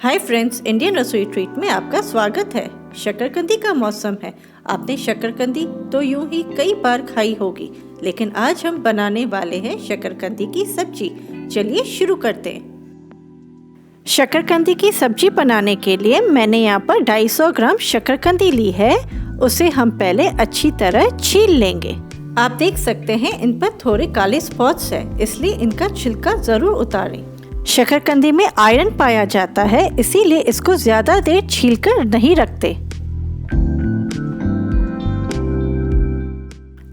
Hi friends, Indian रसोई treat में आपका स्वागत है। शकरकंदी का मौसम है। आपने शकरकंदी तो यूं ही कई बार खाई होगी, लेकिन आज हम बनाने वाले हैं शकरकंदी की सब्जी। चलिए शुरू करते हैं। शकरकंदी की सब्जी बनाने के लिए मैंने यहाँ पर 250 ग्राम शकरकंदी ली है। उसे हम पहले अच्छी तरह छील लेंगे। आप देख सकते हैं इन पर थोड़े काले स्पॉट्स हैं, इसलिए इनका छिलका जरूर उतारें। शकरकंदी में आयरन पाया जाता है, इसीलिए इसको ज्यादा देर छीलकर नहीं रखते।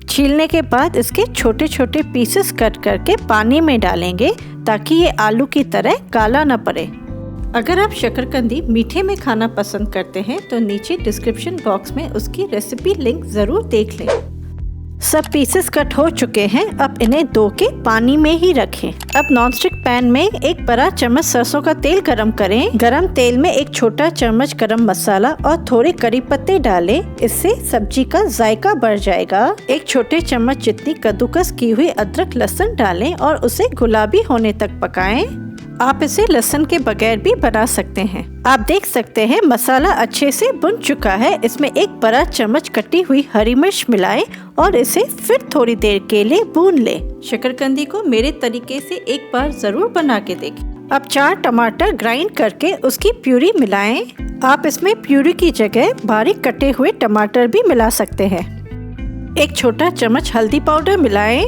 छीलने के बाद इसके छोटे छोटे पीसेस कट करके पानी में डालेंगे ताकि ये आलू की तरह काला न पड़े। अगर आप शकरकंदी मीठे में खाना पसंद करते हैं तो नीचे डिस्क्रिप्शन बॉक्स में उसकी रेसिपी लिंक जरूर देख लें। सब पीसेस कट हो चुके हैं, अब इन्हें धो के पानी में ही रखें। अब नॉनस्टिक पैन में एक बड़ा चम्मच सरसों का तेल गरम करें। गरम तेल में एक छोटा चम्मच गरम मसाला और थोड़े करी पत्ते डालें, इससे सब्जी का जायका बढ़ जाएगा। एक छोटे चम्मच जितनी कद्दूकस की हुई अदरक लहसुन डालें और उसे गुलाबी होने तक पकाएं। आप इसे लहसुन के बगैर भी बना सकते हैं। आप देख सकते हैं मसाला अच्छे से भुन चुका है। इसमें एक बड़ा चम्मच कटी हुई हरी मिर्च मिलाएं और इसे फिर थोड़ी देर के लिए भून लें। शकरकंदी को मेरे तरीके से एक बार जरूर बना के देखें। अब 4 टमाटर ग्राइंड करके उसकी प्यूरी मिलाएं। आप इसमें प्यूरी की जगह बारीक कटे हुए टमाटर भी मिला सकते हैं। एक छोटा चम्मच हल्दी पाउडर मिलाएं।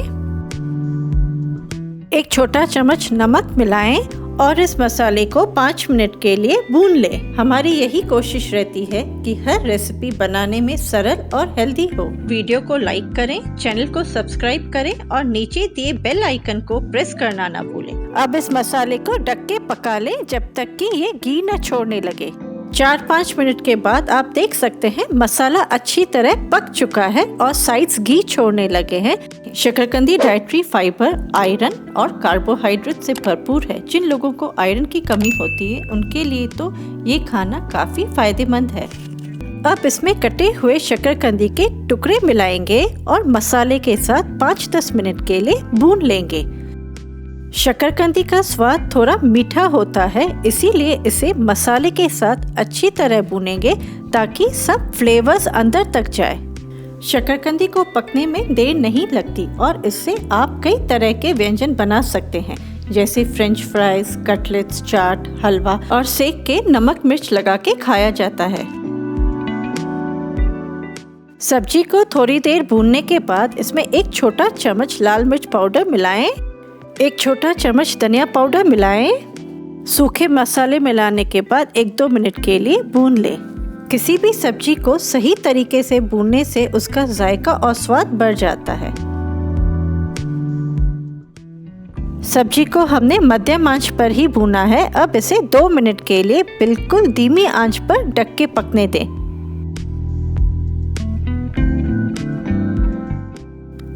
एक छोटा चम्मच नमक मिलाएं और इस मसाले को 5 मिनट के लिए भून लें। हमारी यही कोशिश रहती है कि हर रेसिपी बनाने में सरल और हेल्दी हो। वीडियो को लाइक करें, चैनल को सब्सक्राइब करें और नीचे दिए बेल आइकन को प्रेस करना ना भूलें। अब इस मसाले को ढक के पका लें जब तक कि ये घी न छोड़ने लगे। 4-5 मिनट के बाद आप देख सकते हैं मसाला अच्छी तरह पक चुका है और साइड्स घी छोड़ने लगे हैं। शकरकंदी डाइटरी फाइबर, आयरन और कार्बोहाइड्रेट से भरपूर है। जिन लोगों को आयरन की कमी होती है उनके लिए तो ये खाना काफी फायदेमंद है। अब इसमें कटे हुए शकरकंदी के टुकड़े मिलाएंगे और मसाले के साथ 5-10 मिनट के लिए भून लेंगे। शकरकंदी का स्वाद थोड़ा मीठा होता है, इसीलिए इसे मसाले के साथ अच्छी तरह भूनेंगे ताकि सब फ्लेवर्स अंदर तक जाए। शकरकंदी को पकने में देर नहीं लगती और इससे आप कई तरह के व्यंजन बना सकते हैं, जैसे फ्रेंच फ्राइज, कटलेट्स, चाट, हलवा और सेक के नमक मिर्च लगा के खाया जाता है। सब्जी को थोड़ी देर भूनने के बाद इसमें एक छोटा चम्मच लाल मिर्च पाउडर मिलाएं। एक छोटा चम्मच धनिया पाउडर मिलाएं। सूखे मसाले मिलाने के बाद 1-2 मिनट के लिए भून लें। किसी भी सब्जी को सही तरीके से भूनने से उसका जायका और स्वाद बढ़ जाता है। सब्जी को हमने मध्यम आंच पर ही भूना है। अब इसे 2 मिनट के लिए बिल्कुल धीमी आंच पर ढक के पकने दें।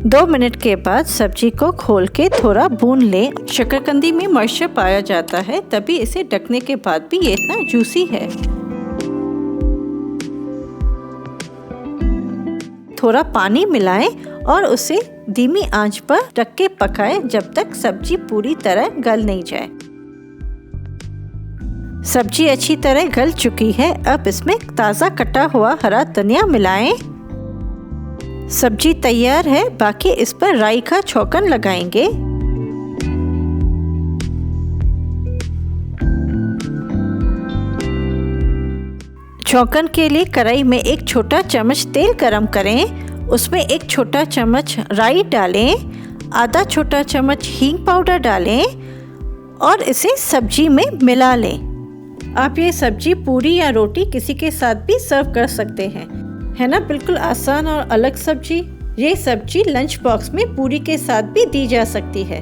2 मिनट के बाद सब्जी को खोल के थोड़ा भून लें। शकरकंदी में मॉइस्चर पाया जाता है, तभी इसे ढकने के बाद भी ये इतना जूसी है। थोड़ा पानी मिलाएं और उसे धीमी आंच पर ढक के पकाएं जब तक सब्जी पूरी तरह गल नहीं जाए। सब्जी अच्छी तरह गल चुकी है। अब इसमें ताज़ा कटा हुआ हरा धनिया मिलाएं। सब्जी तैयार है, बाकी इस पर राई का छौंकन लगाएंगे। छौंकन के लिए कढ़ाई में एक छोटा चम्मच तेल गरम करें। उसमें एक छोटा चम्मच राई डालें, आधा छोटा चम्मच हींग पाउडर डालें और इसे सब्जी में मिला लें। आप ये सब्जी पूरी या रोटी किसी के साथ भी सर्व कर सकते हैं। है ना, बिल्कुल आसान और अलग सब्जी। ये सब्जी लंच बॉक्स में पूरी के साथ भी दी जा सकती है।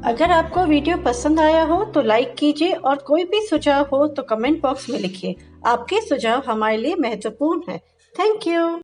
अगर आपको वीडियो पसंद आया हो तो लाइक कीजिए और कोई भी सुझाव हो तो कमेंट बॉक्स में लिखिए। आपके सुझाव हमारे लिए महत्वपूर्ण है। Thank you.